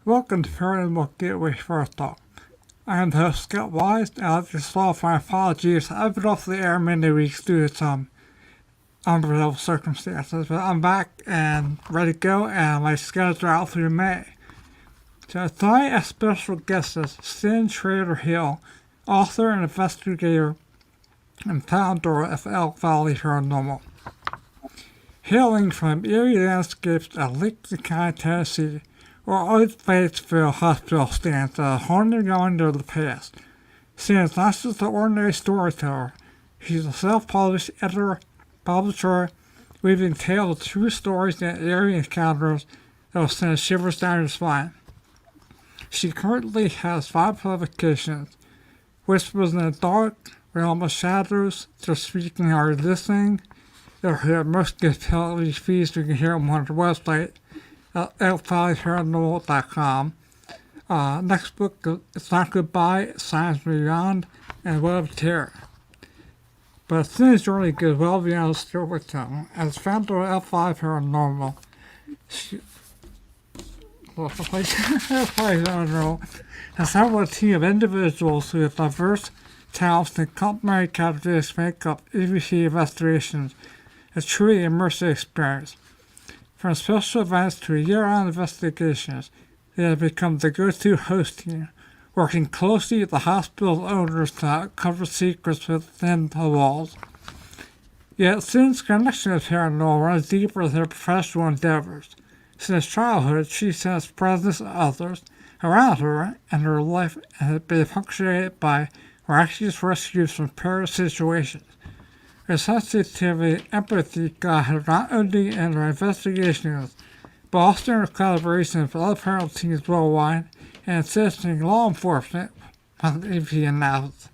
Welcome to Paranormal Gateway First Talk. I am the host Scott Wise, and I'd like to start off my apologies. I've been off the air many weeks due to some unbelievable circumstances, but I'm back and ready to go, and my schedules are out through May. So tonight, our special guest is Shrader Hill, author and investigator and founder of Elk Valley Paranormal. Hailing from Eerie landscapes of Lincoln County, Tennessee, where Old Fayetteville Hospital stands, a haunting reminder of the past. She is not just an ordinary storyteller. She's a self-published editor, publisher, weaving tales of true stories and eerie encounters that will send shivers down your spine. She currently has 5 publications: Whispers in the Dark, Realm of Shadows, Just Speaking Are Listening. They'll hear most compelling feeds you can hear them on her website, Elk Valley Paranormal.com. Next book, It's Not Goodbye, Signs Beyond, and Web of Terror. But Cindy's journey goes well beyond the storytelling. As founder of Elk Valley Paranormal, she has assembled a team of individuals who have diverse talents and complementary characteristics make up EVC investigations a truly immersive experience. From special events to year-round investigations, they have become the go-to host team, working closely with the hospital's owners to uncover secrets within the walls. Yet Cindy's connection with paranormal runs deeper than her professional endeavors. Since childhood, she sensed presence of others around her, and her life has been punctuated by miraculous rescues from perilous situations. Her sensitivity and empathy guide her not only in her investigations, but also in her collaboration with other paranormal teams worldwide and assisting law enforcement with EV analysis.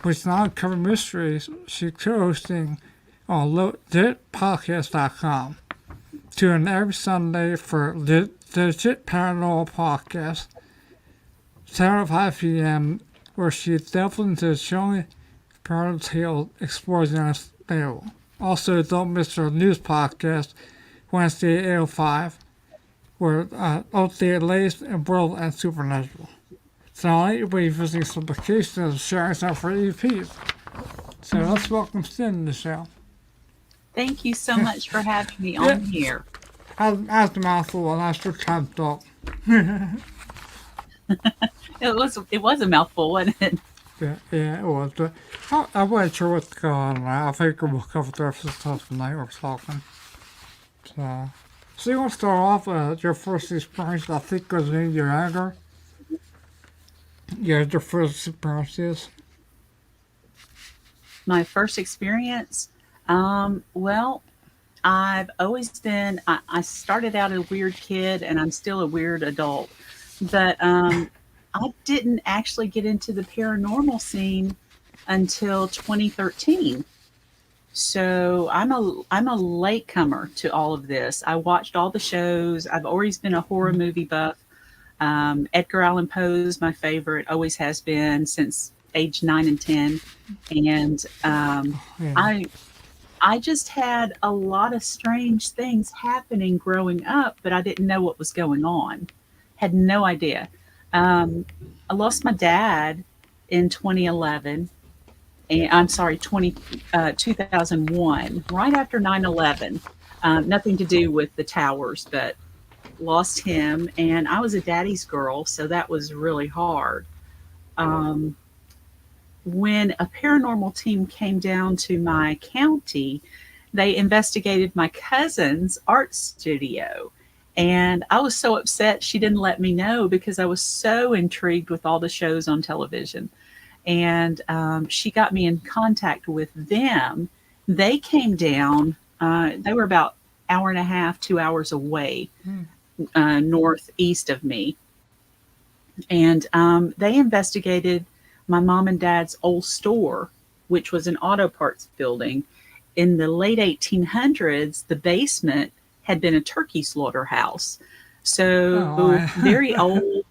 Which now uncover mysteries she's co-hosting on legitpodcast.com. Tune in every Sunday for Legit Paranormal Podcast, 7 to 5 p.m., where she delves into the chilling paranormal tales explored in unstable. Also, don't miss her news podcast, Wednesday at 8:05, where updated latest in world and supernatural. Tonight, we'll be visiting some locations and sharing some for EPs. So let's welcome Cindy to the show. Thank you so much for having me on here. As the mouthful, and that's your time to talk. It was a mouthful, wasn't it? Yeah, it was. I wasn't sure what's going on. I think we'll cover the rest of the stuff tonight we're talking. So you want to start off with your first experience, I think was in your anger. Yeah, your first experiences. My first experience? Well, I've always been, I started out a weird kid and I'm still a weird adult. But I didn't actually get into the paranormal scene until 2013. So I'm a latecomer to all of this. I watched all the shows. I've always been a horror movie buff. Edgar Allan Poe's my favorite, always has been since age 9 and 10. And I just had a lot of strange things happening growing up, but I didn't know what was going on. Had no idea. I lost my dad in 2011. And I'm sorry, 2001, right after 9/11. Nothing to do with the towers, but lost him. And I was a daddy's girl, so that was really hard. When a paranormal team came down to my county, they investigated my cousin's art studio. And I was so upset she didn't let me know because I was so intrigued with all the shows on television. and she got me in contact with them. They came down. They were about hour and a half, 2 hours away, northeast of me, and they investigated my mom and dad's old store, which was an auto parts building. In the late 1800s, the basement had been a turkey slaughterhouse. So Oh, very old,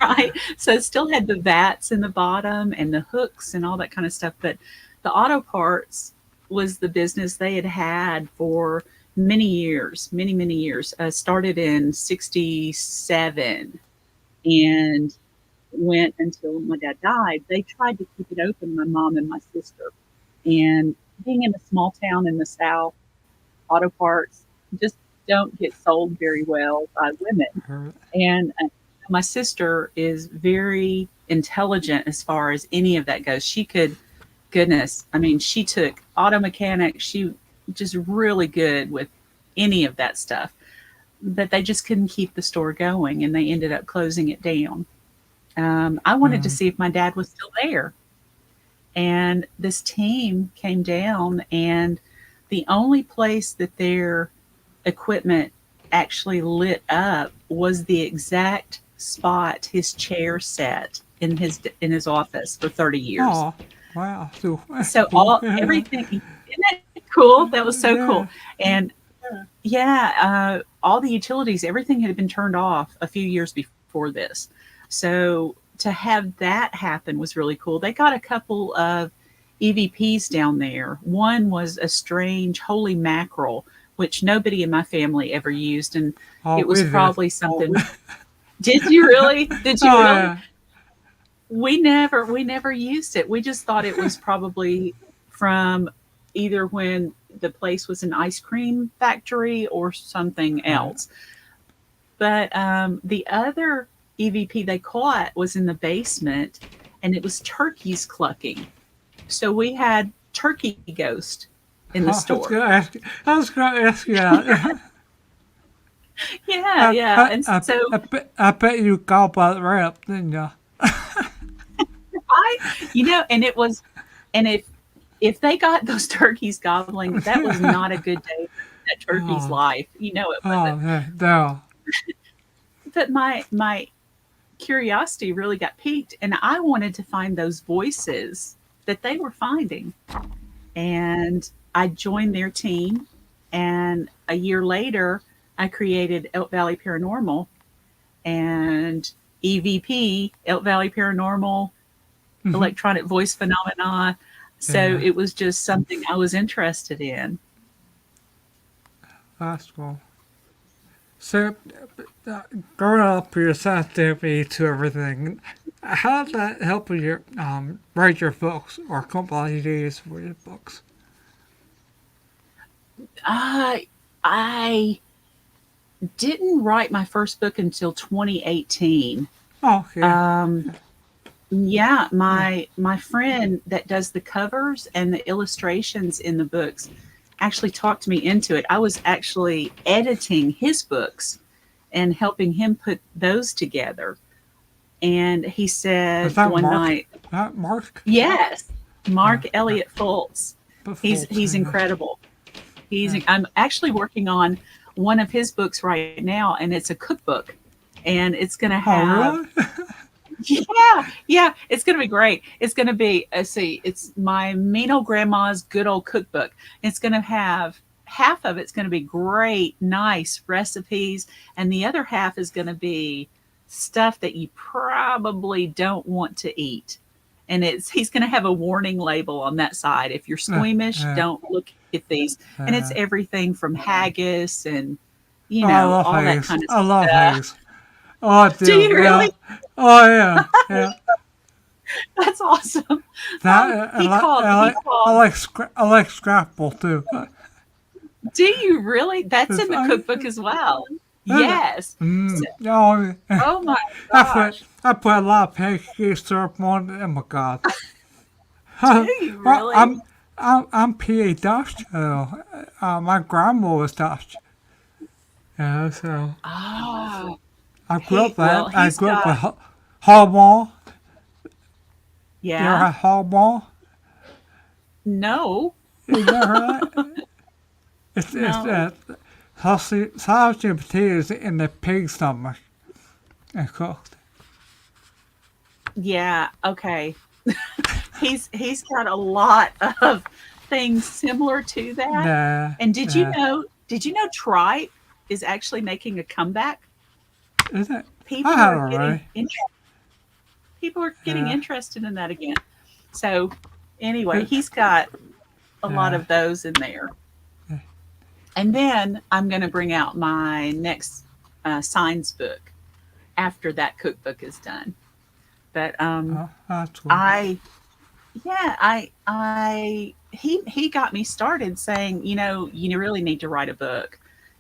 right? So it still had the vats in the bottom and the hooks and all that kind of stuff. But the auto parts was the business they had had for many years, many, many years. Started in 67 and went until my dad died. They tried to keep it open, my mom and my sister. And being in a small town in the South, auto parts just don't get sold very well by women. her- And my sister is very intelligent as far as any of that goes. She could, goodness, I mean, she took auto mechanics. She just really good with any of that stuff. But they just couldn't keep the store going, and they ended up closing it down. I wanted to mm, see if my dad was still there. And this team came down, and the only place that their equipment actually lit up was the exact spot his chair sat in his office for 30 years. oh, wow. So, So cool. all everything, isn't that cool? That was so Yeah. cool. And yeah, all the utilities, everything had been turned off a few years before this. So to have that happen was really cool. They got a couple of EVPs down there. One was a strange holy mackerel, which nobody in my family ever used, and Oh, it was we did. probably something. Did you really? Did you Oh, really? yeah. We never used it. We just thought it was probably from either when the place was an ice cream factory or something Right. else. But the other EVP they caught was in the basement, and it was turkeys clucking. So we had turkey ghost in the store. I was gonna ask you that. Yeah, yeah. And so I bet you got that right up, didn't you? I, and it was, and if they got those turkeys gobbling, that was not a good day in that turkey's Oh, life. It wasn't. yeah, no. But my curiosity really got piqued, and I wanted to find those voices that they were finding. And I joined their team, and a year later, I created Elk Valley Paranormal and EVP, Elk Valley Paranormal, Hmm. electronic voice phenomena. So Yeah, it was just something I was interested in. that's cool. So, growing up, your sensitivity to everything, how did that help you write your books or come up with ideas for your books? I I didn't write my first book until 2018. Oh, okay. Um, yeah, Yeah. my friend that does the covers and the illustrations in the books actually talked me into it. I was actually editing his books and helping him put those together. And he Is said that one Mark? night, That Mark? "Yes, Yeah, Mark yeah. Elliott Fultz. But Fultz, He's yeah. incredible. He's Yeah. I'm actually working on one of his books right now, and it's a cookbook, and it's going to Oh, have really? yeah, yeah, it's going to be great. It's going to be see, it's my mean old grandma's good old cookbook. It's going to have half of it's going to be great, nice recipes, and the other half is going to be stuff that you probably don't want to eat. And he's going to have a warning label on that side. If you're Yeah, squeamish, yeah, don't look at these. And it's yeah. everything from haggis and Oh, I love all that haggis. kind of I love stuff. haggis. Oh, I Do do. you Yeah. really? Oh, yeah. Yeah. That's awesome. That He called. He I called. like I like scrapple too. Do you really? That's It's, in the cookbook as well. is it? Yes. So, Oh, oh my I put gosh. I put a lot of pancake syrup on it. Oh my god. Do Well, you really? I'm PA Dutch. My grandma was Dutch. Yeah, so Oh, I grew up that. I he's grew up got. with Harmon. You ever Yeah. had hog ball? No. You never heard that? It's No. sausage and potatoes in the pig stomach and cooked. Yeah. Okay. He's got a lot of things similar to that. Nah, And nah. did you know tripe is actually making a comeback? Is it? I People had it are getting already. people are getting Yeah, interested in that again. So anyway, it, he's got a lot yeah, of those in there. yeah. And then I'm going to bring out my next science book after that cookbook is done. But Oh, that's cool. I yeah, he got me started saying, you really need to write a book.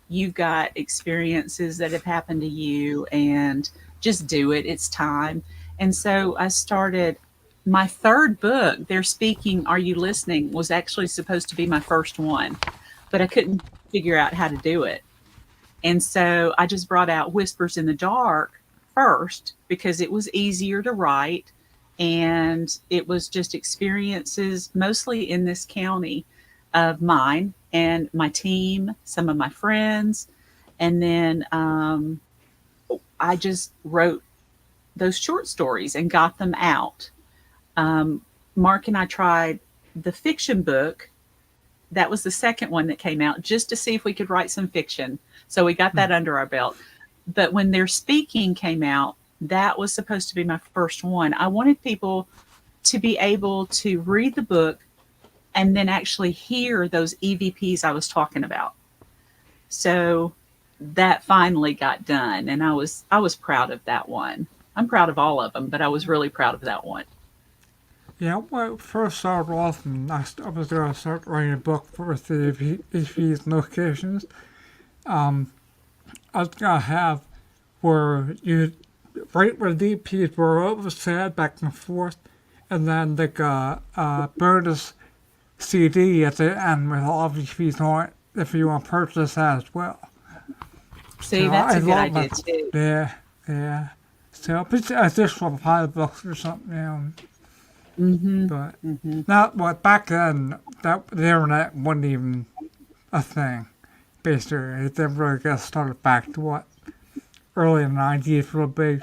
You've got experiences that have happened to you and just do it. It's time. And so I started my third book. They're speaking, Are You Listening? Was actually supposed to be my first one, but I couldn't figure out how to do it. And so I just brought out Whispers in the Dark first because it was easier to write and it was just experiences mostly in this county of mine and my team, some of my friends. And then I just wrote those short stories and got them out. Um, Mark and I tried the fiction book. That was the second one that came out just to see if we could write some fiction. So we got Hmm. that under our belt. But when their speaking came out, that was supposed to be my first one. I wanted people to be able to read the book and then actually hear those EVPs I was talking about. So that finally got done and I was proud of that one. I'm proud of all of them, but I was really proud of that one. Yeah, when I first started off, and I was going to start writing a book for these locations. Um, I was going to have where you right where the EPs were over said back and forth, and then like bonus CD at the end with all of the fees on it if you want to purchase that as well. See, So that's I a good love idea that. too. Yeah, yeah. So it's additional pilot books or something, Mhm. but Mhm. not what back then that the internet wasn't even a thing. Basically, it didn't really get started back to what early in the 90s real big,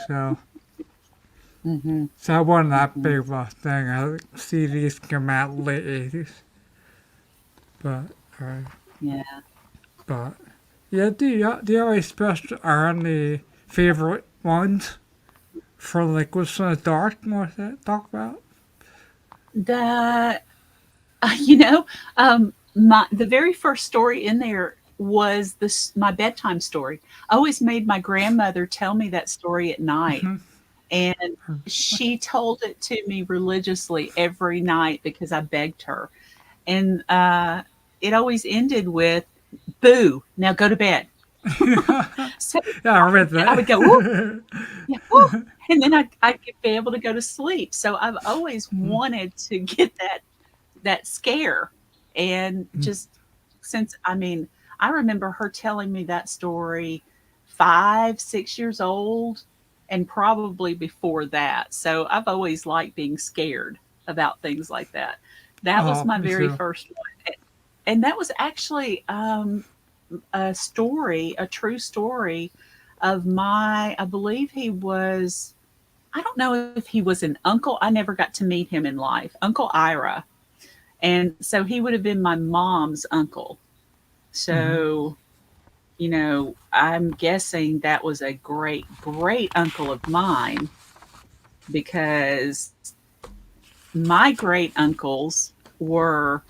Mhm. so it wasn't that Mhm. big of a thing. I think CDs came out late 80s, but uh, Yeah. but yeah, do you have any special or any favorite ones for like what's in the dark you want to talk about? The you know, my the very first story in there was this my bedtime story. I always made my grandmother tell me that story at night, and she told it to me religiously every night because I begged her. And it always ended with "Boo! Now go to bed." So Yeah, I read I would go, "Woo, that. yeah, woo," and then I'd be able to go to sleep. So I've always wanted to get that scare. And just since, I remember her telling me that story 5, 6 years old, and probably before that. So I've always liked being scared about things like that. That was Oh, my me very too. first one. And that was actually a story, a true story of I believe he was, I don't know if he was an uncle. I never got to meet him in life. Uncle Ira, and so he would have been my mom's uncle. Hmm. So, I'm guessing that was a great, great uncle of mine because my great uncles were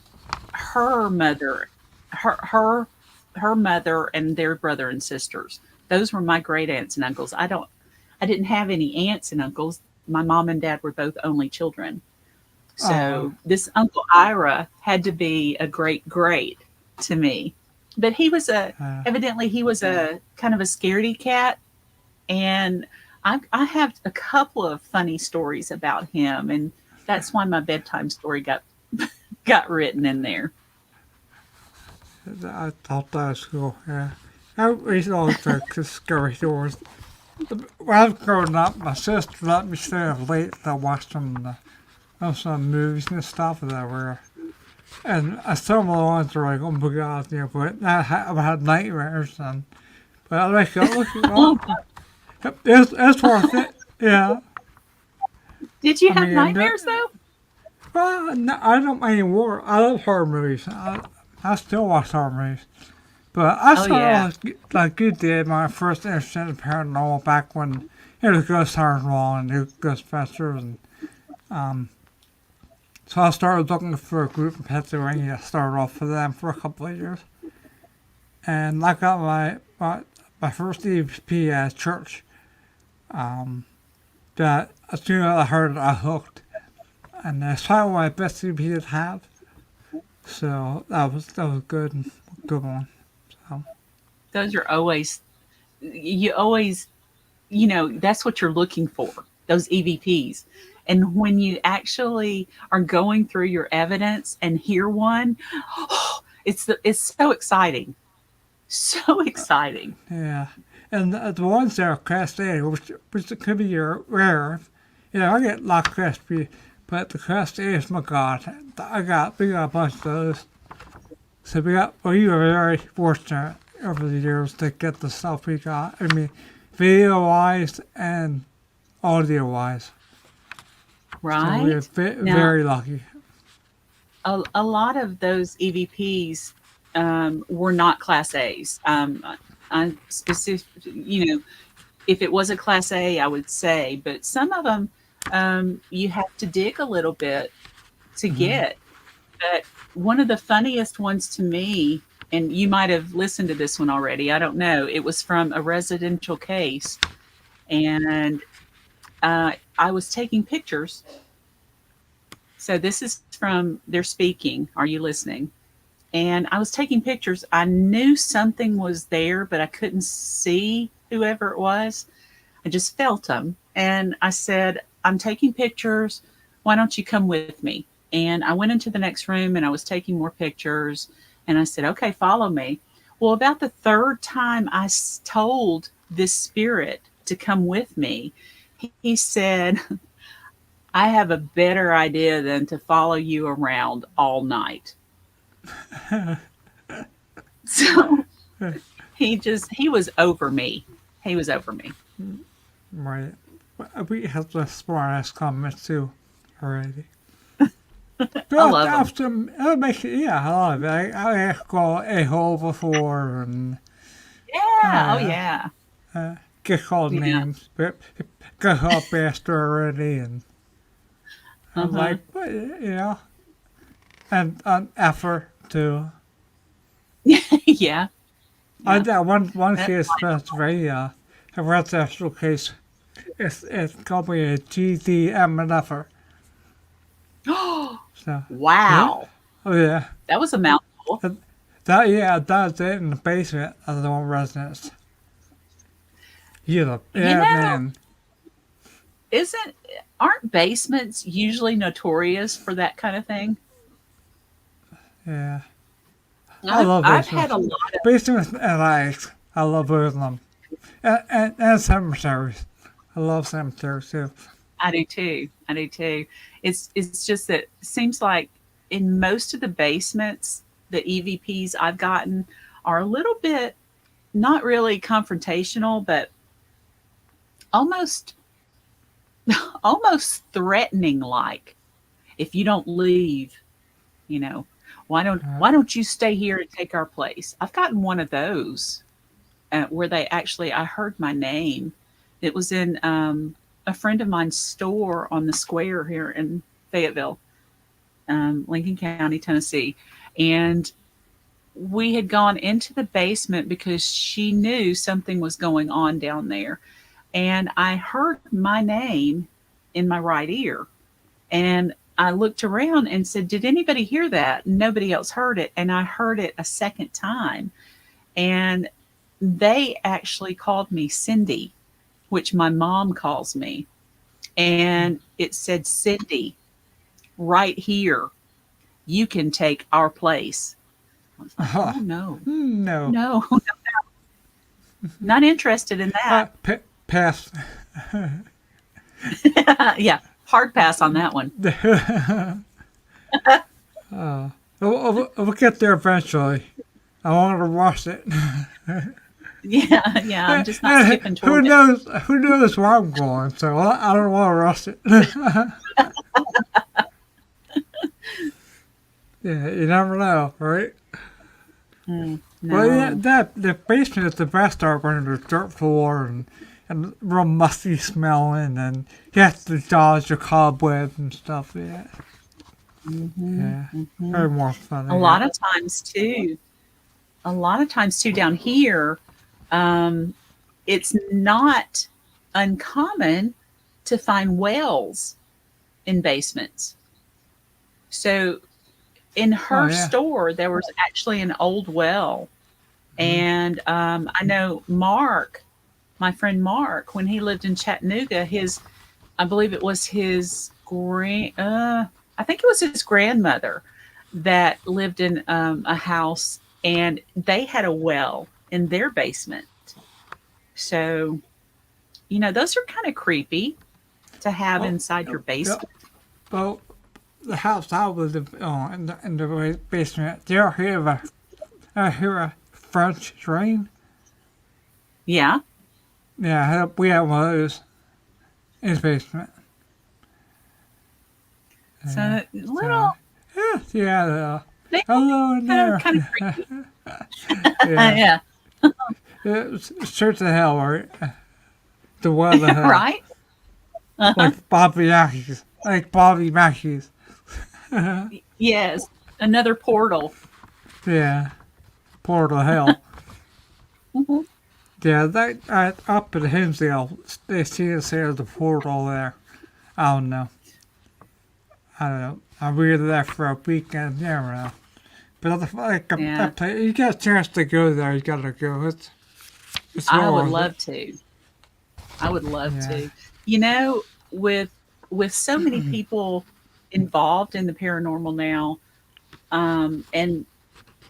her mother, her, her, her mother and their brother and sisters. Those were my great aunts and uncles. I didn't have any aunts and uncles. My mom and dad were both only children. Oh, So this Uncle Ira had to be a great great to me. But uh, evidently he was a kind of a scaredy cat. And I have a couple of funny stories about him. And that's why my bedtime story got written in there. I thought that was cool. Yeah, I used to always like scary stories. When I was growing up, my sister let me stay up late to watch them of some movies and stuff that were, and some of the ones were like, oh my god, but I've had nightmares and, but I like, look, Oh, it's worth it, yeah. did you I have mean, nightmares though? well, no, I don't anymore. I love horror movies. I still watch horror movies. But I Oh saw yeah. like you did my first interest in paranormal back when it was Ghost Hunters and new Ghostbusters, and um, so I started looking for a group in Pennsylvania. I started off with them for a couple of years, and I got my first EVP at church. Um, that as soon as I heard it, I hooked, and that's probably my best EVP to have. So that was good one. So. Those are always, you always, you know, that's what you're looking for, those EVPs. And when you actually are going through your evidence and hear one, it's so exciting. So exciting. Yeah, and the ones that are Class A, which could be rare, I get a lot of Class B, but the Class A's, my God, we got a bunch of those. So we were very fortunate over the years to get the stuff we got. I mean, video wise and audio wise. So we were Right? Now, very lucky. a lot of those EVPs were not Class A's. I specific, you know, if it was a Class A, I would say, but some of them you have to dig a little bit to Hmm. get. But one of the funniest ones to me, and you might have listened to this one already, I don't know. It was from a residential case, and I was taking pictures. So this is from their speaking. Are you listening? And I was taking pictures. I knew something was there, but I couldn't see whoever it was. I just felt them. And I said, I'm taking pictures. Why don't you come with me? And I went into the next room and I was taking more pictures. And I said, okay, follow me. Well, about the third time I told this spirit to come with me, he said, I have a better idea than to follow you around all night. So he was over me. He was over me. Right. We have the smartest comments too already. I But love them. after, yeah, I love it. I call a hole before and Yeah. Oh uh, yeah. get called Yeah. names, but got called bastard already, and I'm Uh-huh. like, but, and an effort too. Yeah. I Yeah. that one That's case that's very a residential case. It's called me a GDM and effort. like, So yeah, wow. oh yeah. That was a mouthful. That, that's it in the basement of the one residence. You Yeah, know, man. isn't aren't basements usually notorious for that kind of thing? Yeah. I I've love I've had basements. a lot of Basements and attics. I love both of them. And cemeteries. I love cemeteries too. I do too. I do too. It's just that it seems like in most of the basements, the EVPs I've gotten are a little bit not really confrontational, but almost almost threatening like if you don't leave, you know, Uh, why don't you stay here and take our place? I've gotten one of those where they actually I heard my name. It was in a friend of mine's store on the square here in Fayetteville, Lincoln County, Tennessee, and we had gone into the basement because she knew something was going on down there. And I heard my name in my right ear. And I looked around and said, did anybody hear that? Nobody else heard it. And I heard it a second time. And they actually called me Cindy, which my mom calls me. And it said, Cindy, right here, you can take our place. I was like, oh no, no. no, not interested in that. Pass. Yeah. Hard pass on that one. We'll get there eventually. I want to rush it. Yeah, yeah. I'm just not skipping Who toward it. knows? Who knows where I'm going? So I don't want to rush it. Yeah, you never know, right? Well, yeah, No. the basement is the best part when there's dirt floor and real musty smelling, and you have to dodge the cobwebs and stuff. Yeah, yeah, very more fun. A lot of times too. A lot of times too down here, um, it's not uncommon to find wells in basements. So in Oh her yeah. store, there was actually an old well. Mhm. And I know Mark, my friend Mark, when he lived in Chattanooga, I believe it was I think it was his grandmother that lived in a house, and they had a well in their basement. So, those are kind of creepy to have Well, inside your yeah. basement. Well, the house I was in the basement. Do you hear a French drain? Yeah. Yeah, we have one of those in the basement. Yeah. So, So, little, yeah. they Hello in there. kind of creepy. Yeah. Yeah. It's straight to hell, right? The well to hell. Right? Uh-huh. Like Bobby Mackey's. Like Bobby Mackey's. Yes. Another portal. Yeah. Portal to hell. Mhm. Yeah, up at Hinsdale, they see us here the portal there. I don't know. I don't know. I read there for a weekend. Never know. But Yeah. that place, you get a chance to go there, you gotta go. It's I well would worth it. love to. I would love Yeah. to. You know, with so many people involved in the paranormal now, and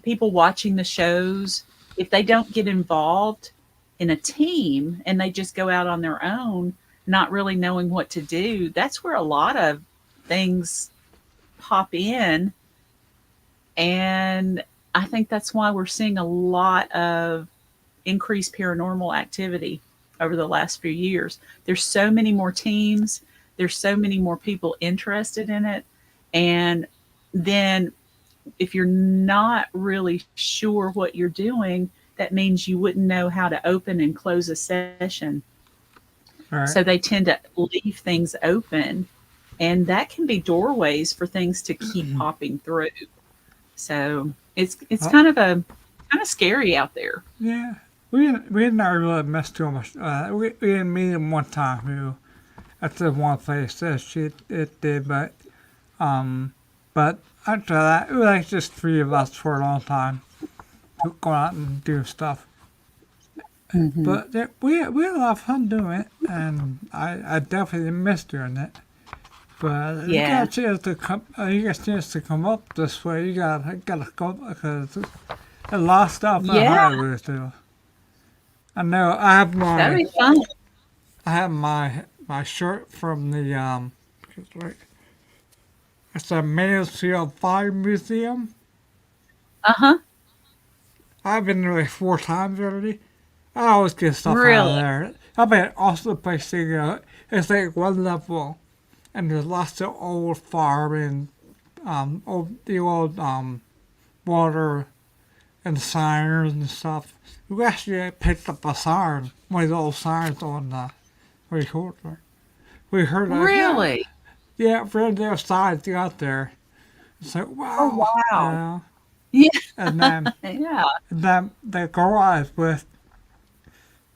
people watching the shows, if they don't get involved in a team and they just go out on their own, not really knowing what to do, that's where a lot of things pop in. And I think that's why we're seeing a lot of increased paranormal activity over the last few years. There's so many more teams, there's so many more people interested in it. And then if you're not really sure what you're doing, that means you wouldn't know how to open and close a session. Right. So they tend to leave things open, and that can be doorways for things to keep popping through. So it's Well, kind of scary out there. yeah. We didn't really mess too much. We didn't meet him one time who at the one place that it did, um, but after that, it was like just three of us for a long time, going out and doing stuff. Hmm. But we had a lot of fun doing it, and I definitely miss doing it. But you got a Yeah. chance to come. You got a chance to come up this way. You gotta go because there's a lot of stuff in Yeah. Hollywood too. I know. That'd be fun. I have my shirt from the it's a Mansfield Fire Museum. Uh-huh. I've been there like 4 times already. I always get stuff out of Really? there. I bet also the place to go. It's like one level, and there's lots of old firemen, the old water and sirens and stuff. We actually picked up a siren, one of the old sirens on the recorder. We heard that, yeah, Really? yeah, from the other side to out there. It's like, Oh, wow, you wow. know. Yeah. And then, Yeah. the girl I was with,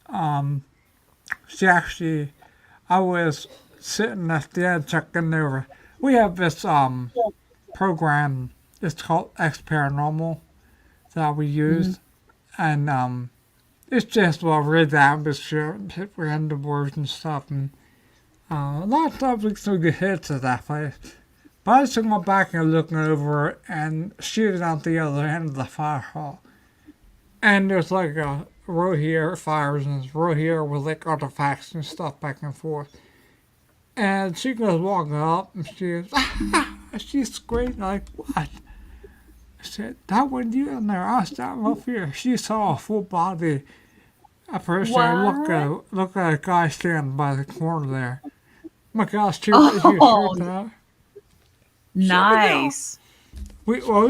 um, she actually, I was sitting at the end checking over. We have this program. It's called X Paranormal that we Mhm. use, and it's just well read the atmosphere, hit random words and stuff, and a lot of times we still get hits at that place. But I just went back and looking over it, and she was out the other end of the fire hall, and there's like a row here fires and a row here with like artifacts and stuff back and forth. And she goes walking up and she goes, she's screaming like, what? I said, that wasn't you in there. I was standing up here. She saw a full body apparition. What? Look at a guy standing by the corner there. My gosh, she was Oh, freaked out. Shut me down. nice. We, well,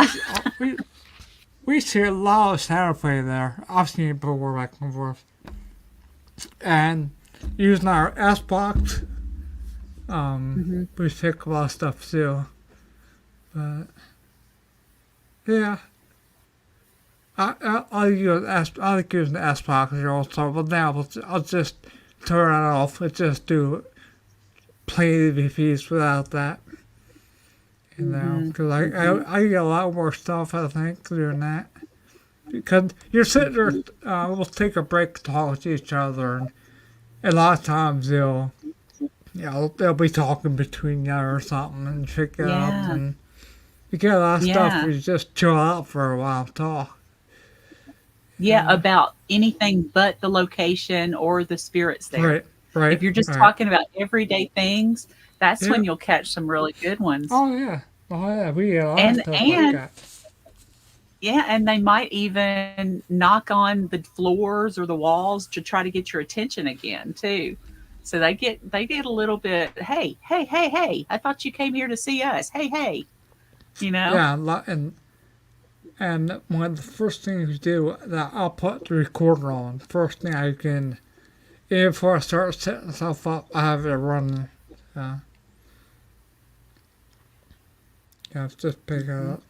we see a lot of shadow play there. I've seen it before back and forth. And using our S box, Hmm. we pick a lot of stuff too. But yeah, I like using the S box also. But now I'll just turn it off and just do plain EVPs without that. You know, Hmm. because Hmm. I get a lot more stuff I think doing that. Because you're sitting there, we'll take a break to talk to each other, and a lot of times they'll be talking between you or something and pick it up, Yeah. and you get a lot of stuff Yeah. where you just chill out for a while and talk. Yeah. Yeah, About anything but the location or the spirits there. right, right, If you're just right. talking about everyday things, that's Yeah. when you'll catch some really good ones. Oh yeah. Oh yeah. We get a lot of And stuff like and that. yeah, and they might even knock on the floors or the walls to try to get your attention again too. So they get a little bit, hey, hey, hey, hey, I thought you came here to see us. Hey, hey, you know? Yeah, and one of the first things you do that I'll put the recorder on. First thing I can, even before I start setting stuff up, I have it running. Uh, yeah, just pick it Hmm. up.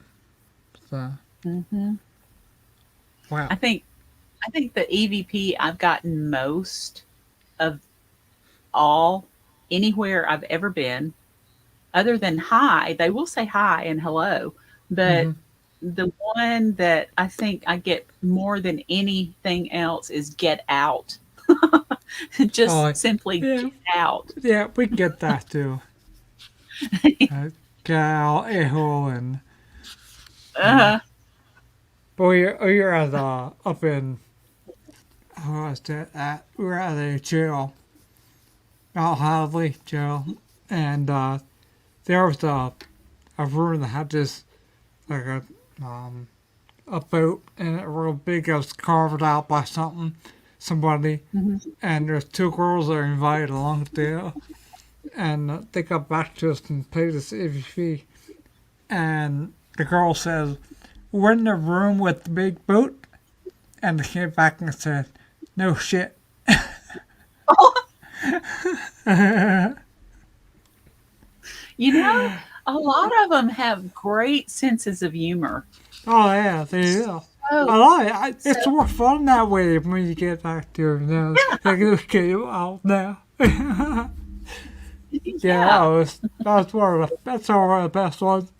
So Hmm. wow. I think I think the EVP I've gotten most of all anywhere I've ever been, other than hi, they will say hi and hello, but Mm-hmm. the one that I think I get more than anything else is get out. Oh, Just simply yeah, get out. yeah, we get that too. Gal, a-hole, and yeah. uh, But we're at up in how was that? We were at a jail, Mount Hadley jail, and there was a room that had this like um a boat in it real big. It was carved out by somebody, mhm. and there's two girls that are invited along there, and they got back to us and paid us EVP, and the girl says, "We're in the room with the big boat," and they came back and said, "No shit." You know, a lot of them have great senses of humor. Oh yeah, they do. Oh, I love it. so It's more fun that way when you get back to it. You know, like okay, out now. Yeah, yeah, that's one of the best ones.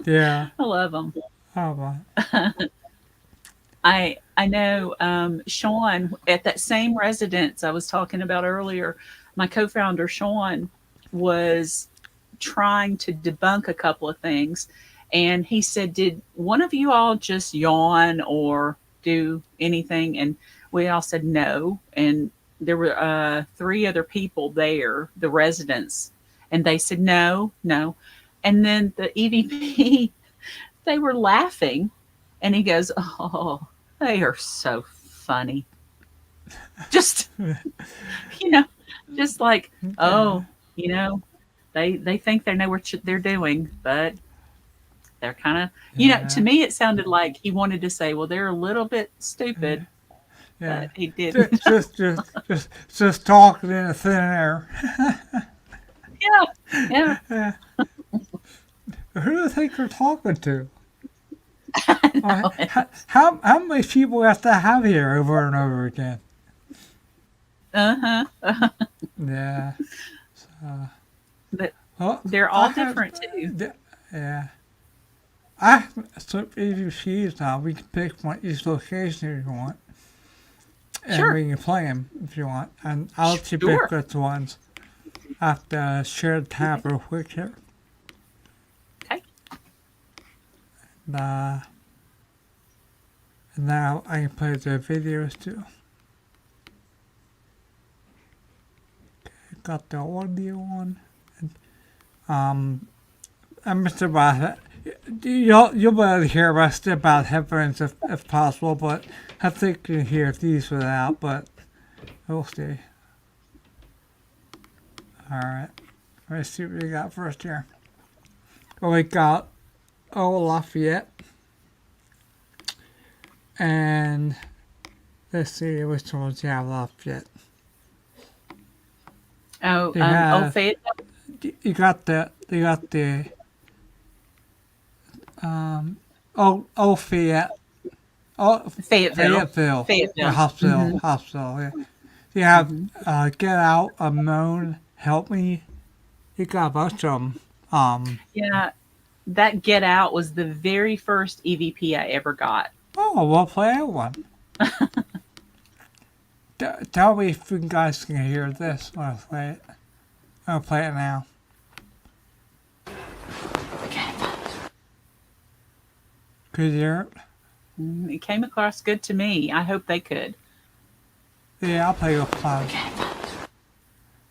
Yeah. I love them. Oh my. I know Sean at that same residence I was talking about earlier. My co-founder Sean was trying to debunk a couple of things, and he said, "Did one of you all just yawn or do anything?" And we all said no. And there were three other people there, the residents, and they said no, no. And then the EVP, they were laughing, and he goes, "Oh, they are so funny." Just, you know, just like, Yeah. oh, you know, they think they know what they're doing, but they're kind of, to Yeah. me, it sounded like he wanted to say, well, they're a little bit Yeah. stupid, Yeah. but he didn't. Just talking in a thin air. Yeah, yeah, Yeah. Who do you think you're talking to? no, How many people have to have here over and over again? uh-huh. Yeah. But Well, they're I all have. different too. Yeah. I have some AVCs now. We can pick one each location if you want, and Sure, we can play them if you want. And I'll let you pick sure. which ones. I have to share the tab real quick here. Okay. Uh, and now I can play the videos too. got the audio on. I'm just about you'll be able to hear rest about headphones if possible, but I think you can hear these without, but we'll see. Alright. Let's see what we got first here. Well, we got Old Fayette. And let's see which ones you have left yet. Oh, Old Fayetteville. You got the Old Fayette. Oh, Fayetteville. The hospital, yeah. You have Get Out, A Moan, Help Me. You got a bunch of them. Yeah, that Get Out was the very first EVP I ever got. Oh, we'll play that one. Tell me if you guys can hear this when I play it. I'll play it now. Could you hear it? It came across good to me. I hope they could. Yeah, I'll play with cloud.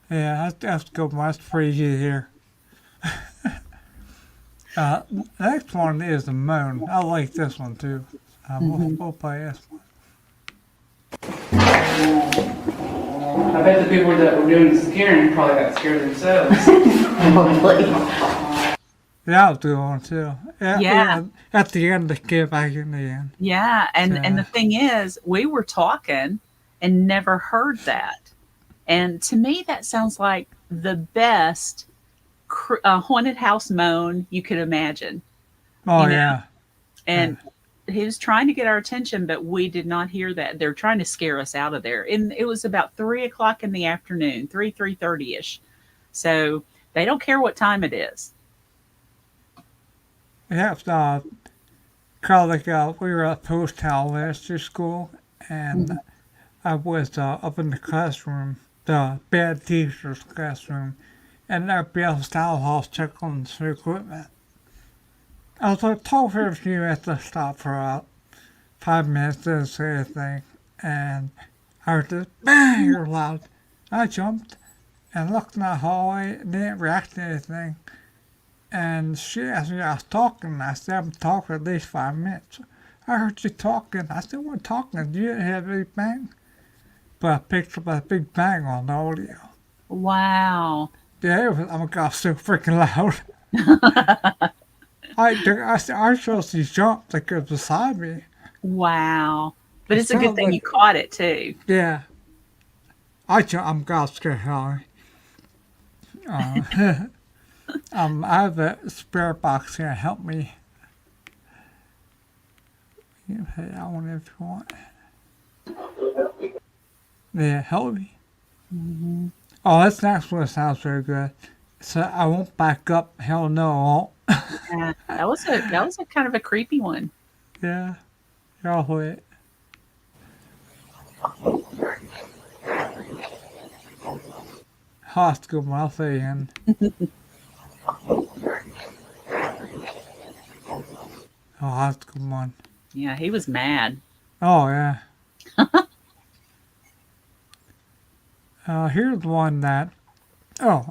Yeah, that's good one. That's pretty easy to hear. The next one is the moan. I like this one too. We'll play this one. I bet the people that were doing the scaring probably got scared themselves. Probably. Yeah, I'll do one too. Yeah. At the end, they get back in the end. Yeah, and the thing is, we were talking and never heard that. And to me, that sounds like the best haunted house moan you could imagine. Oh, you know? yeah. And he was trying to get our attention, but we did not hear that. They're trying to scare us out of there. And it was about 3:00 in the afternoon, 3:30ish. So they don't care what time it is. Yeah, we were at post town last year school, and I was up in the classroom, the bad teacher's classroom, and their Bill Style House checked on the equipment. I was like, told her if you had to stop for about 5 minutes, didn't say anything, and I heard this bang loud. I jumped and looked in the hallway, didn't react to anything. And she asked me if I was talking. I said, I've been talking at least 5 minutes. I heard you talking. I said, we're talking. You didn't have a big bang? But I picked up a big bang on the audio. Wow. Yeah, oh my God, so freaking loud. I chose these jumps like it was beside me. Wow. But it's a good thing you caught it too. Yeah. I'm God scared, Holly. I have a spare box here. Help me. You can pay that one if you want. Yeah, help me. Oh, this next one sounds very good. So I won't back up. Hell no, I won't. Yeah, that was a kind of a creepy one. Yeah. I'll wait. Oh, that's a good one. I'll say again. Oh, that's a good one. Yeah, he was mad. Oh, yeah. Here's one that,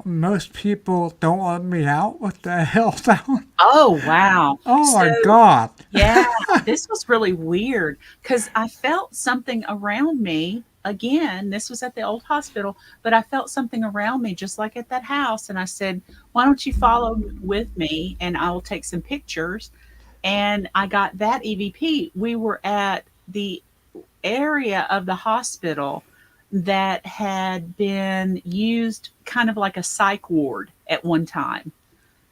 most people don't let me out. What the hell's that one? Oh, wow. Oh, my God. Yeah, this was really weird because I felt something around me. Again, this was at the old hospital, but I felt something around me just like at that house. And I said, why don't you follow with me and I will take some pictures. And I got that EVP. We were at the area of the hospital that had been used kind of like a psych ward at one time.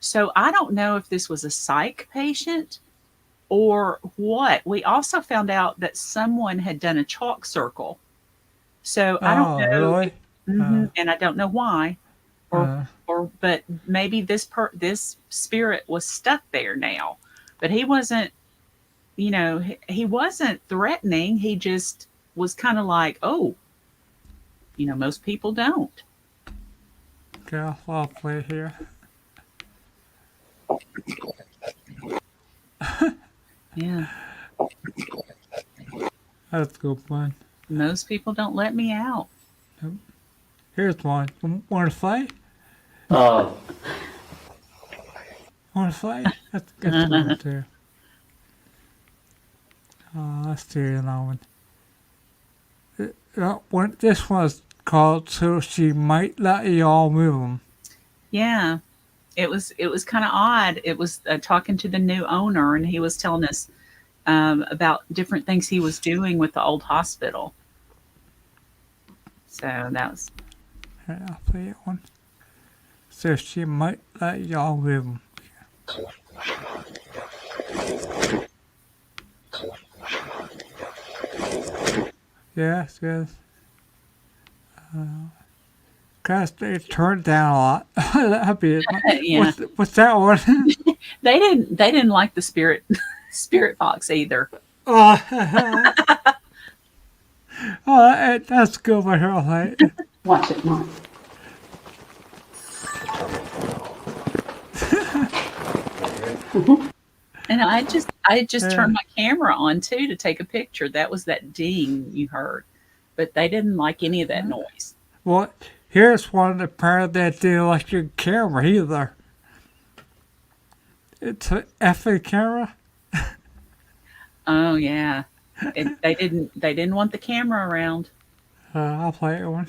So I don't know if this was a psych patient or what. We also found out that someone had done a chalk circle. So I don't know. Really? And I don't know why. But maybe this spirit was stuck there now. But he wasn't, he wasn't threatening. He just was kind of like, oh, most people don't. Okay, I'll play here. Yeah. That's a good one. Most people don't let me out. Nope. Here's one. Want to play? Uh, Want to play? Let's get to one too. Let's do another one. This one's called "So She Might Let You All Move 'Em." Yeah, it was kind of odd. It was talking to the new owner, and he was telling us about different things he was doing with the old hospital. So that was Here, I'll play it one. So she might let you all move 'em. Yes, yes. Guys, they turned down a lot. That'd be it. yeah. What's that one? They didn't like the spirit box either. Oh, that's good for her. Like, Watch it, Mom. And I just turned my camera on too to take a picture. That was that ding you heard, but they didn't like any of that noise. well, here's one apparently that didn't like your camera either. It's an effing camera. Oh yeah, they didn't want the camera around. I'll play it one.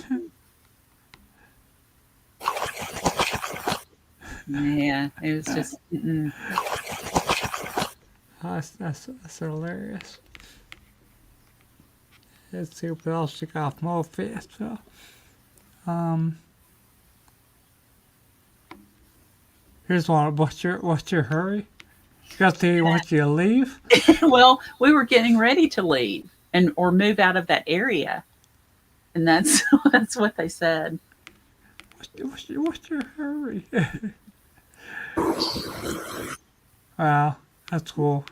Yeah, it was just. That's hilarious. Let's see what else you got from Old Fayetteville. Here's one. What's your hurry? You got to want you to leave? Well, we were getting ready to leave or move out of that area, and that's that's what they said. What's your hurry? Wow, that's cool.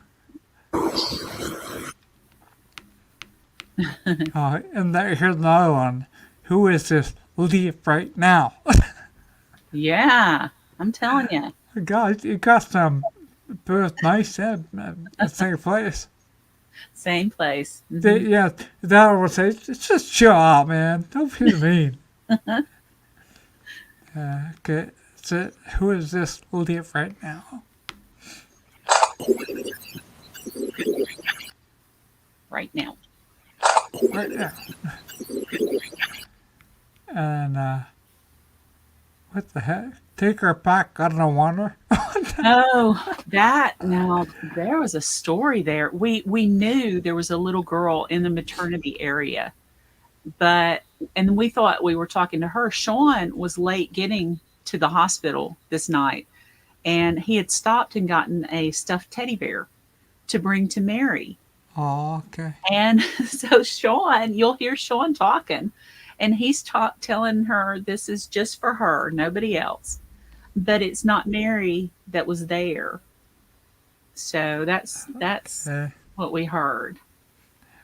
And here's another one. Who is this? Leave right now. Yeah, I'm telling you. God, you got some both nice and the same place. Same place. Yeah, that would say, just chill out, man. Don't be mean. Okay, so who is this leave right now? Right now. Right there. And, what the heck? Take her back, I don't wonder. Oh, now there was a story there. We knew there was a little girl in the maternity area, and we thought we were talking to her. Sean was late getting to the hospital this night, and he had stopped and gotten a stuffed teddy bear to bring to Mary. Oh, okay. And so Sean, you'll hear Sean talking, and he's telling her this is just for her, nobody else. But it's not Mary that was there. So that's Okay. what we heard.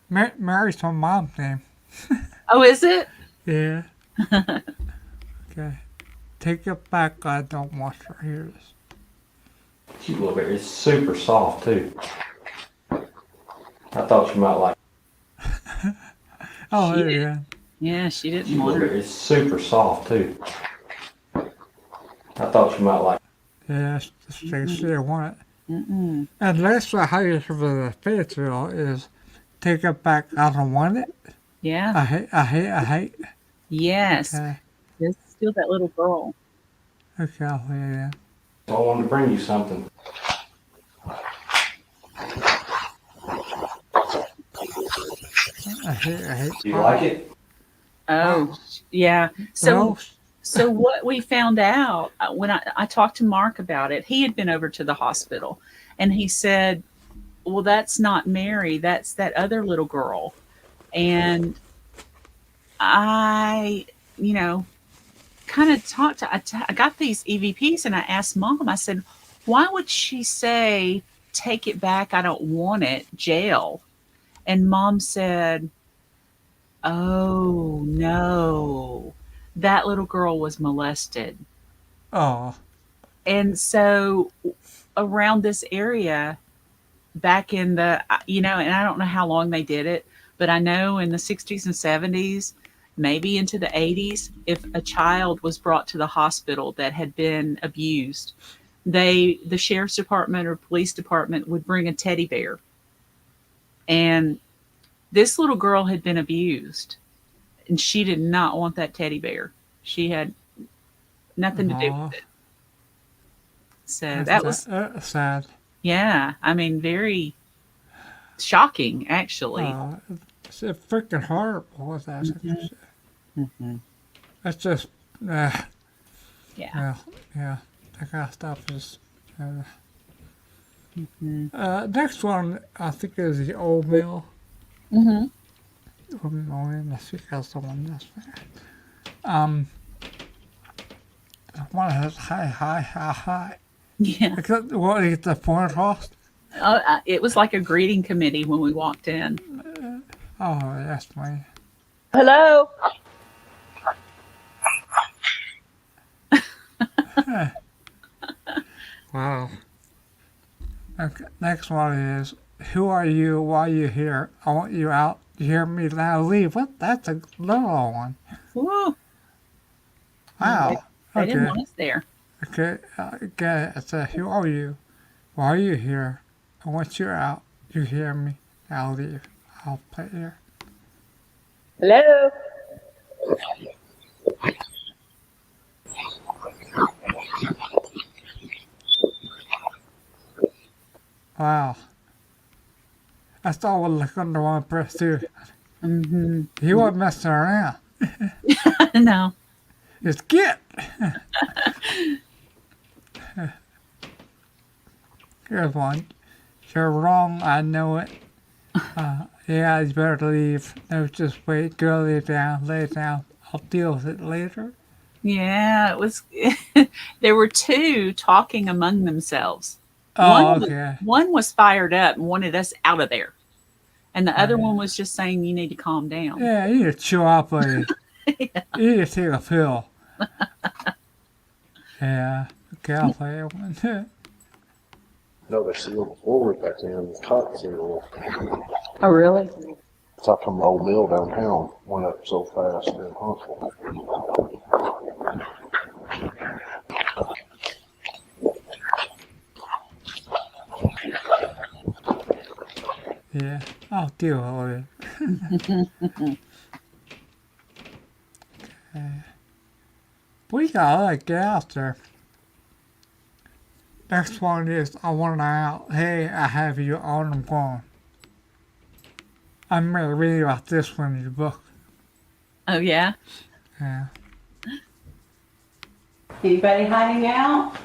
Mary's my mom's name. Oh, is it? Yeah. Okay. Take it back, I don't want her to hear this. cute little bear. It's super soft too. I thought you might like Oh, She there you did. go. Yeah, she didn't cute little want bear. her. It's super soft too. I thought you might like Yeah, she didn't want it. And that's what how you for the Fayetteville is take it back, I don't want it. Yeah. I hate. Yes. Okay. It's still that little girl. Okay, I'll play it again. I wanted to bring you something. I hate. Do you like it? Oh, yeah. So Well, So what we found out when I talked to Mark about it, he had been over to the hospital, and he said, "Well, that's not Mary. That's that other little girl." And I, kind of talked to. I got these EVPs, and I asked Mom. I said, "Why would she say take it back? I don't want it. Jail." And Mom said, "Oh no." That little girl was molested. oh, And so around this area, back in the, and I don't know how long they did it, but I know in the 60s and 70s, maybe into the 80s, if a child was brought to the hospital that had been abused, the sheriff's department or police department would bring a teddy bear. And this little girl had been abused, and she did not want that teddy bear. She had nothing to do Aw, with it. So that was, sad. yeah, I mean, very shocking, actually. It's freaking horrible. That's Mhm. That's just, Yeah. yeah. That kind of stuff is. Mhm. Next one, I think, is the old mill. Mhm. Let's see, that's the one. That's one that has hi. Yeah. Except, what is the point lost? It was like a greeting committee when we walked in. Oh, that's funny. Hello. Wow. Okay, next one is, who are you? Why are you here? I want you out. You hear me now? Leave. What? That's a little one. Woo. Wow. They didn't Okay. want us there. Okay. Okay. It says, who are you? Why are you here? I want you out. You hear me? Now leave. I'll play here. Hello. Wow. That's all we're looking to one press too. Mm-hmm. He wasn't messing around. No. Just get. Here's one. You're wrong. I know it. Yeah, you better leave. No, just wait. Go lay down. Lay down. I'll deal with it later. Yeah, it was. There were two talking among themselves. Oh, okay. One was fired up and wanted us out of there, and the other Yeah. one was just saying, "You need to calm down." Yeah, you need to chill out, buddy. Yeah. You need to take a pill. Yeah. Okay, I'll play it one. No, they sealed the floors back then, the cot seal. Oh, really? It's up from the old mill downtown, went up so fast in Huntsville. Yeah, I'll deal with it. Okay. We gotta get out there. Next one is, I want out. Hey, I have you on the phone. I'm gonna read about this one in your book. Oh yeah. Yeah. Anybody hiding out?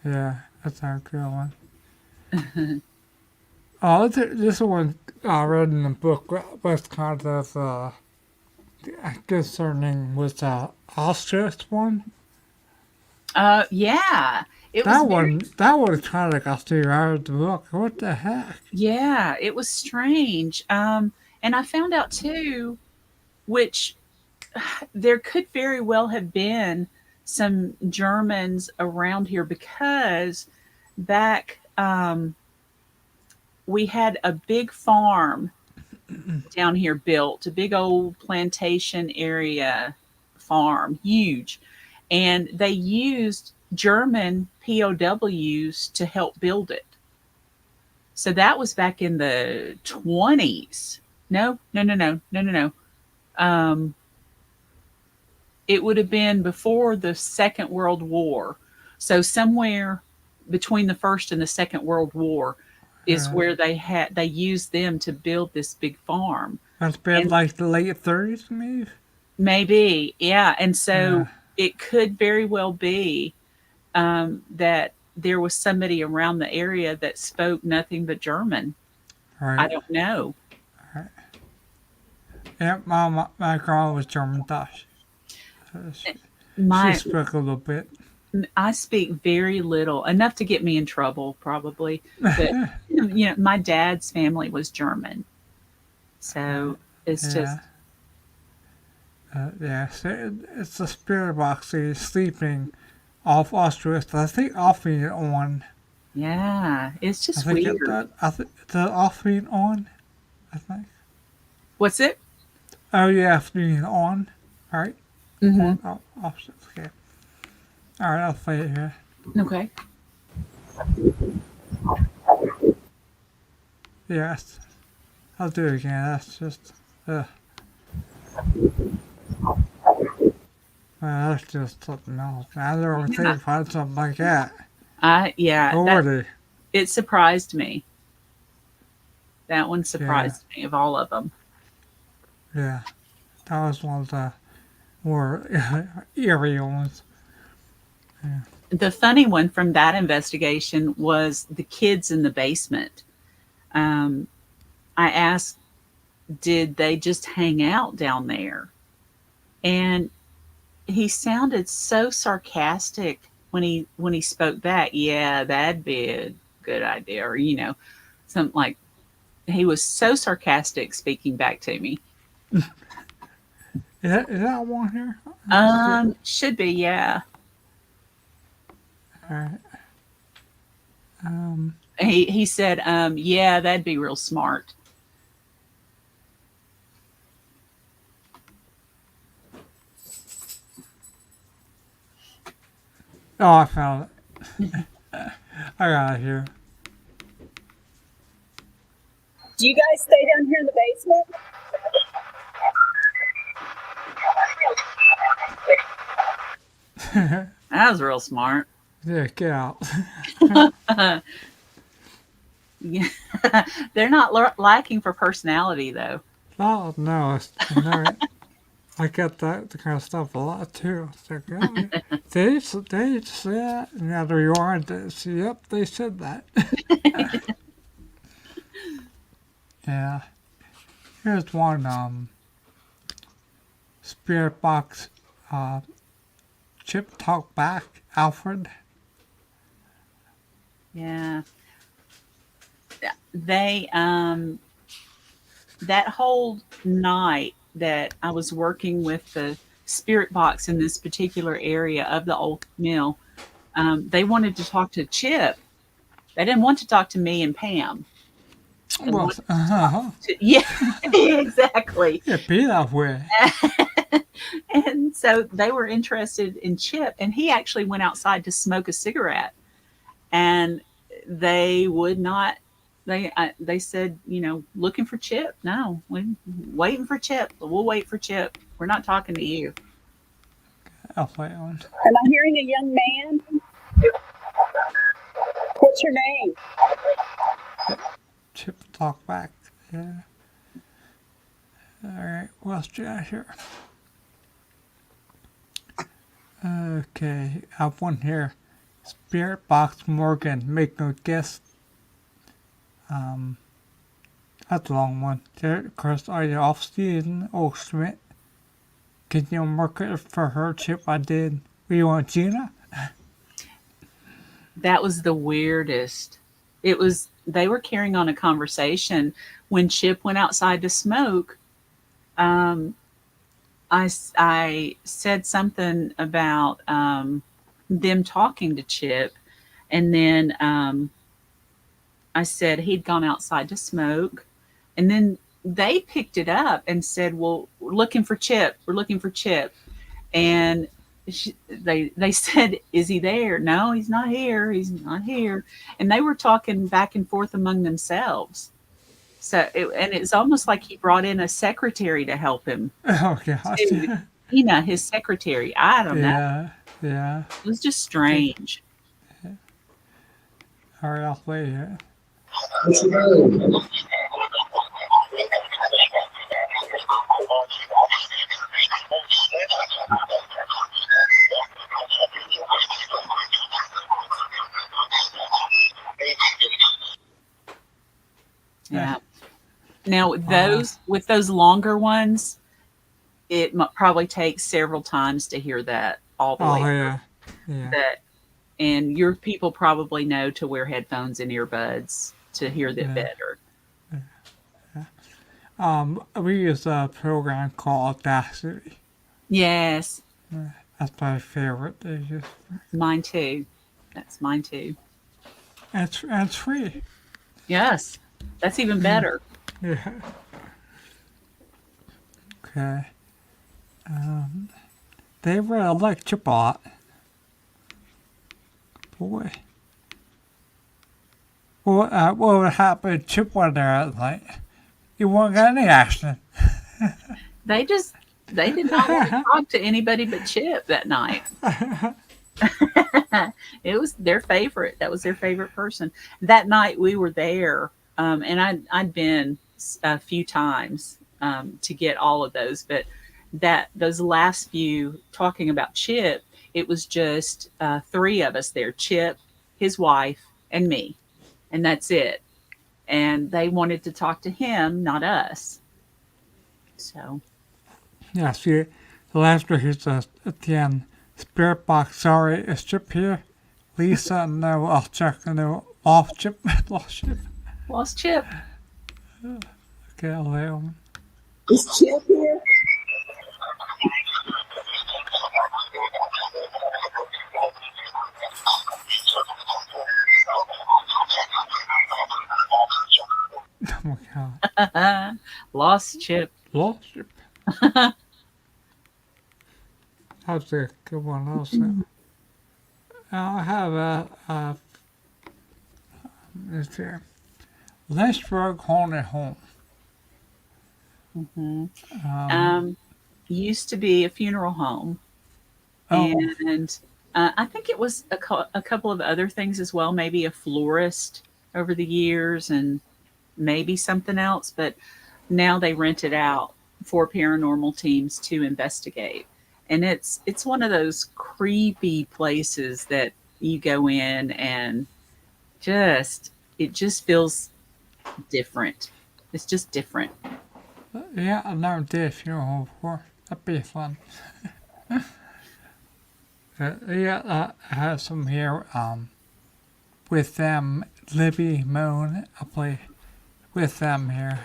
Yeah, that's a good one. Oh, this one I read in the book was kind of concerning with the ostrich one. Yeah. It That was very, one kind of got me out of the book. What the heck? yeah, it was strange. And I found out too, which there could very well have been some Germans around here because back we had a big farm down here built, a big old plantation area farm, huge. And they used German POWs to help build it. So that was back in the 20s. No. It would have been before the Second World War. So somewhere between the First and the Second World War is where they used them to build this big farm. That's been And- like the late 30s, maybe? Maybe, yeah. And so Yeah. it could very well be that there was somebody around the area that spoke nothing but German. I Right. don't know. Yeah, my grandma was German Dutch. So she My spoke a little bit. I speak very little, enough to get me in trouble, probably. But my dad's family was German, so it's just Yeah, so it's the spirit box. So you're sleeping off Auschwitz. I think off it on Yeah, it's I just think weird. I think the off being on. I think. What's it? Oh yeah, being on, right? Mm-hmm. On opposite. Okay. All right, I'll play it here. Okay. Yes, I'll do it again. That's just. That's just something else. I never think Yeah. about something like that. Yeah, that Already. it surprised me. That one Yeah. surprised me of all of them. Yeah. That was one of the more eerie ones. The funny one from that investigation was the kids in the basement. Um, I asked, did they just hang out down there? And he sounded so sarcastic when he spoke back. Yeah, that'd be a good idea, or something like. He was so sarcastic speaking back to me. Is that one here? Let's see. Should be, yeah. All right. He said, yeah, that'd be real smart. Oh, I found it. I got it here. Do you guys stay down here in the basement? That was real smart. Yeah, get out. Yeah. They're not lacking for personality, though. Oh no, I get that kind of stuff a lot too. It's like, oh, they said that, and now there you are. And yep, they said that. Yeah. Here's one spirit box Chip talk back, Alfred. Yeah. They that whole night that I was working with the spirit box in this particular area of the old mill, they wanted to talk to Chip. They didn't want to talk to me and Pam. They Well, wanted yeah, exactly. yeah, be that way. And so they were interested in Chip, and he actually went outside to smoke a cigarette, and they would not. They said, looking for Chip. No, we're waiting for Chip. We'll wait for Chip. We're not talking to you. I'll play it on. Am I hearing a young man? What's your name? Chip talk back. Yeah. All right, what else do you got here? Okay, I have one here. Spirit box Morgan, make no guess. That's a long one. Of course, are you off season? Oh, Schmidt. Can you mark it for her, Chip? I did. We want Gina? That was the weirdest. They were carrying on a conversation when Chip went outside to smoke. I said something about them talking to Chip, and then I said he'd gone outside to smoke, and then they picked it up and said, well, we're looking for Chip. We're looking for Chip. And they said, is he there? No, he's not here. He's not here. And they were talking back and forth among themselves. So, it's almost like he brought in a secretary to help him. Oh, gosh. His secretary. I don't know. Yeah. It was just strange. All right, I'll play it. Yeah. Now with those longer ones, it probably takes several times to hear that all the way. Oh, yeah. And your people probably know to wear headphones and earbuds to hear that better. We use a program called Audacity. Yes, That's my favorite. They just mine too. That's mine too. and it's free. Yes, that's even better. Yeah. Okay. They really like Chip a lot. Boy. What would happen if Chip went there at night? You wouldn't get any action. They did not want to talk to anybody but Chip that night. It was their favorite. That was their favorite person. That night we were there, and I'd been a few times to get all of those, but those last few talking about Chip, it was just three of us there: Chip, his wife, and me, and that's it. And they wanted to talk to him, not us. So Yeah, see, the last one he says at the end, Spirit Box, sorry, is Chip here? Lisa, no, I'll check. No, off Chip, lost Chip. lost Chip. Okay, I'll let him. Is Chip here? Oh my god. Lost Chip. Lost Chip. That's a good one also. Now I have let's see, Lynchburg Haunted Home. Used to be a funeral home, Oh, and I think it was a couple of other things as well, maybe a florist over the years, and maybe something else. But now they rent it out for paranormal teams to investigate, and it's one of those creepy places that you go in and it just feels different. It's just different. yeah, I've never did a funeral home before. That'd be fun. Yeah, I have some here. With them, Libby Moan. I play with them here.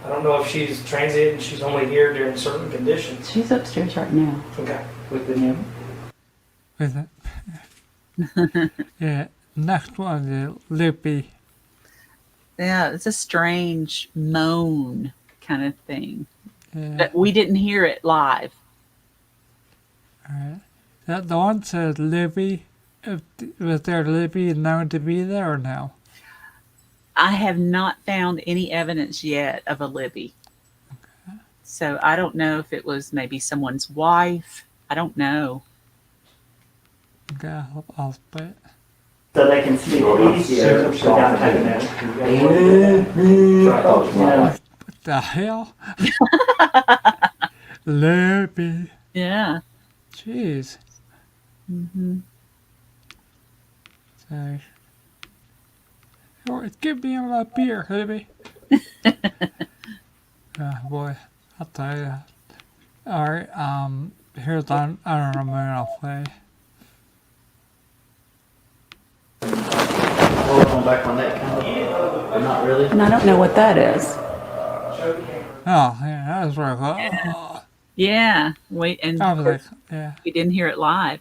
I don't know if she's transient and she's only here during certain conditions. She's upstairs right now Okay. with the new. With it. Yeah. Next one is Libby. Yeah, it's a strange moan kind of thing. Yeah. But we didn't hear it live. Alright. The one says Libby. Was there Libby known to be there or no? I have not found any evidence yet of a Libby. Okay. So I don't know if it was maybe someone's wife. I don't know. Okay, I'll play it. So they can speak easier without having What the hell? Libby. Yeah. Jeez. Mm-hmm. So, give me a beer, Libby. Boy, I'll tell you. Alright, here's I don't know when I'll play. Back on that kind of, not really. And I don't know what that is. Oh, yeah, that was really cool. Oh, Yeah. Wait, and I was like, yeah. we didn't hear it live.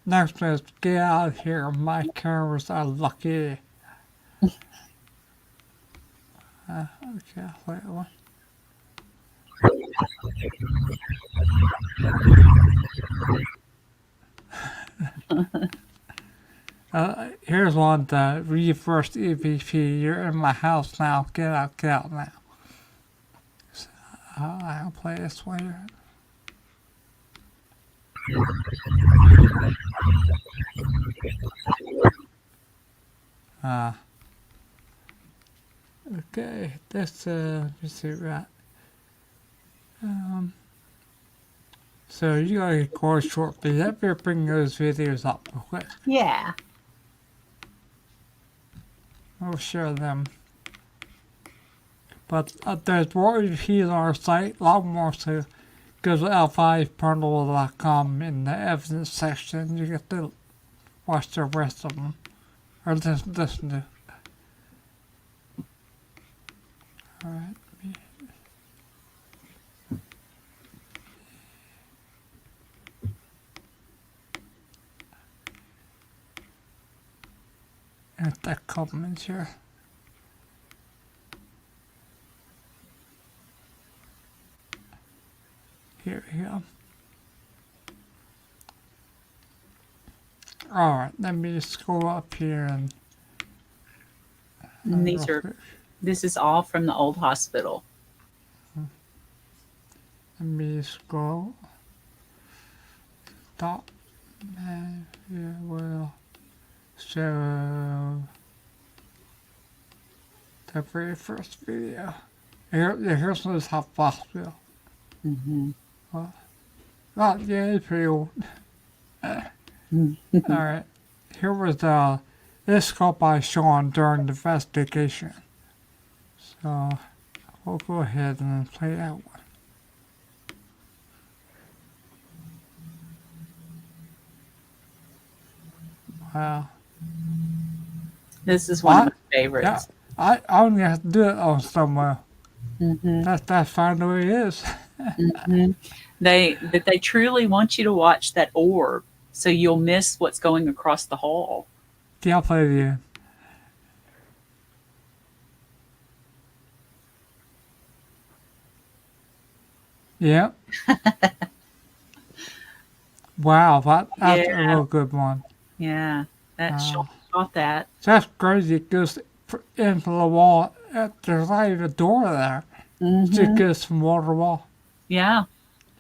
Next is get out of here. My cameras are lucky. Okay, wait one. Here's one that reversed EVP. You're in my house now. Get out now. So, I'll play this one here. Okay, that's let me see right. So you gotta record shortly. Let me bring those videos up real quick. Yeah. We'll share them. But there's more reviews on our site, a lot more, so go to elk5paranormal.com in the evidence section. You get to watch the rest of them. Or listen to. Alright. complementary. Here we go. Alright, let me just go up here and And this is all from the old hospital. let me scroll. Top. And here will show the very first video. Here's this hospital. Mm-hmm. Oh, yeah, it's pretty old. Alright. Here was this called by Sean during the investigation. So we'll go ahead and play that one. Wow. This is one of my favorites. Yeah, I only have to do it on somewhere. Mm-hmm. That's fine the way it is. Mm-hmm. They truly want you to watch that orb, so you'll miss what's going across the hall. Yeah, I'll play it again. Yep. Wow, that's a real good one. Yeah, that shot that. That's crazy. It goes into the wall. There's not even a door there. It just goes from wall to wall. Yeah.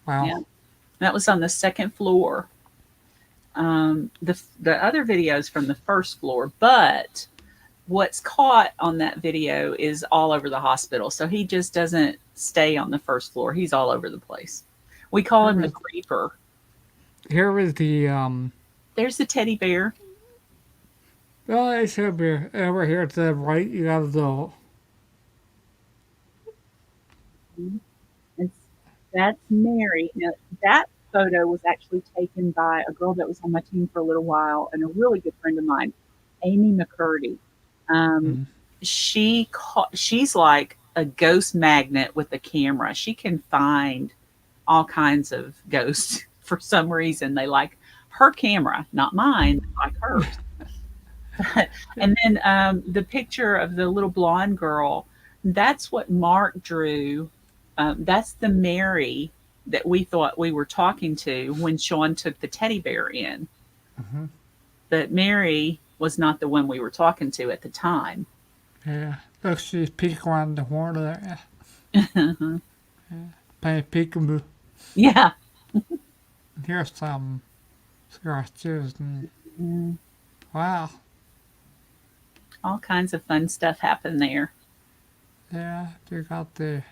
Wow. Yeah. That was on the second floor. The other videos from the first floor, but what's caught on that video is all over the hospital. So he just doesn't stay on the first floor. He's all over the place. We call him the creeper. Here is the There's the teddy bear. well, it should be over here to the right. You got the That's Mary. Now, that photo was actually taken by a girl that was on my team for a little while and a really good friend of mine, Amy McCurdy. She's like a ghost magnet with a camera. She can find all kinds of ghosts for some reason. They like her camera, not mine, they like hers. And then the picture of the little blonde girl, that's what Mark drew. That's the Mary that we thought we were talking to when Sean took the teddy bear in. But Mary was not the one we were talking to at the time. yeah. Look, she's peeking around the corner there. Yeah. Playing peekaboo. Yeah. Here's some scratches and wow. All kinds of fun stuff happened there. Yeah, you got the.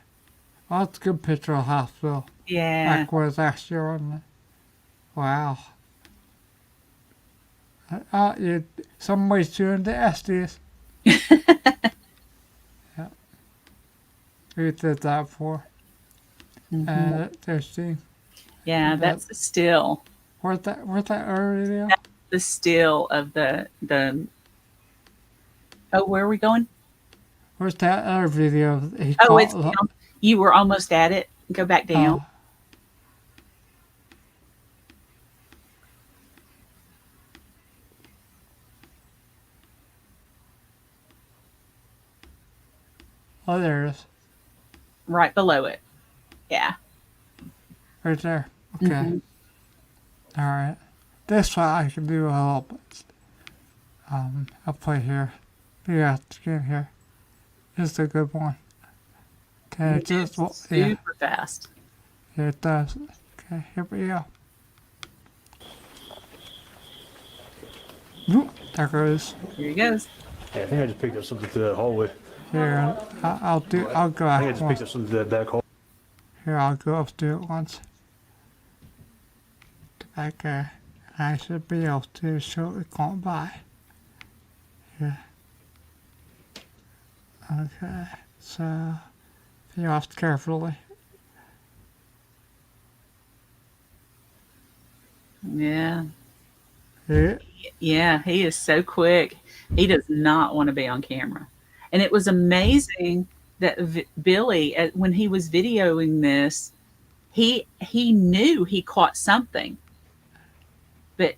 Oh, that's a good picture of the hospital. Yeah. Like where it's actually on it. Wow. Yeah, somebody's doing the Estes. Yeah. We did that before. There's the. Yeah, that's the still. Where's that other video? The still of the oh, where are we going? Where's that other video? Oh, it's down. You were almost at it. Go back down. Oh, there it is. Right below it. Yeah. Right there. Okay. Alright. This one I can do a little bit. I'll play here. Yeah, it's good here. This is a good one. Okay, just super fast. Yeah, it does. Okay, here we go. Oop, there goes. Here he goes. Yeah, I think I just picked up something through that hallway. Here, I'll go I think I back just once. picked up something through that back hall. Here, I'll go up to it once. Back there. I should be able to shortly come by. Yeah. Okay, so you off carefully. Yeah. Yeah. Yeah, he is so quick. He does not want to be on camera. And it was amazing that Billy, when he was videoing this, he knew he caught something. But,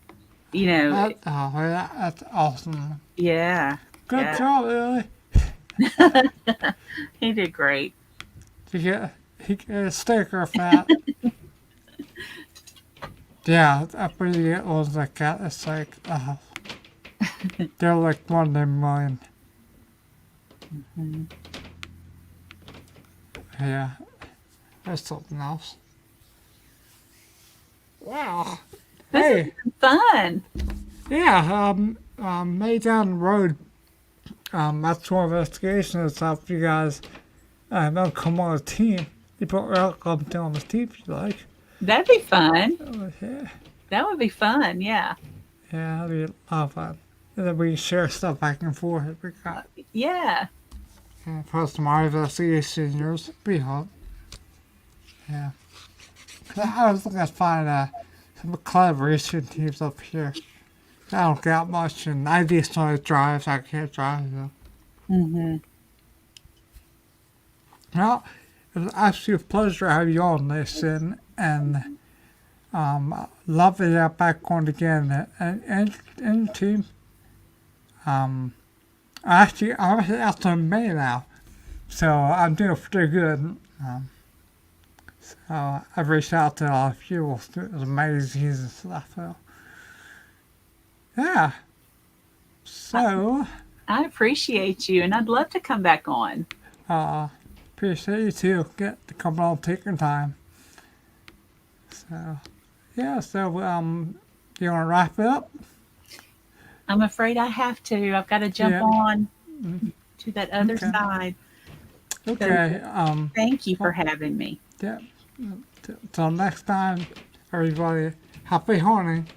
you know. That's awesome. Yeah. Good Yeah. job, Lily. He did great. He get a sticker for that. Yeah, after you get ones like that, it's like, they're like 1 in a million. Yeah, there's something else. Wow. Hey, Fun. yeah, maybe down the road, that's one investigation and stuff. You guys, don't come on a team. You put welcome to on the team if you like. That'd be fun. Yeah, That would be fun. Yeah. that'd be a lot of fun. And then we can share stuff back and forth. We got, Yeah. post my investigation yours. Be hot. Yeah. 'Cause I was looking to find some collaboration teams up here. I don't get much, and I just know to drive, so I can't drive. So. Well, it was an absolute pleasure to have you on this, and love to get back on again. And team, I'm actually out to May now, so I'm doing pretty good. So I've reached out to a lot of people through the magazines and stuff. So yeah. So I appreciate you, and I'd love to come back on. appreciate you too. Get to come on, take your time. So yeah. So you want to wrap it up? I'm afraid I have to. I've got to jump Yeah. on to that other Okay. side. Okay. Thank you for having me. Yeah. Till next time, everybody. Happy hunting.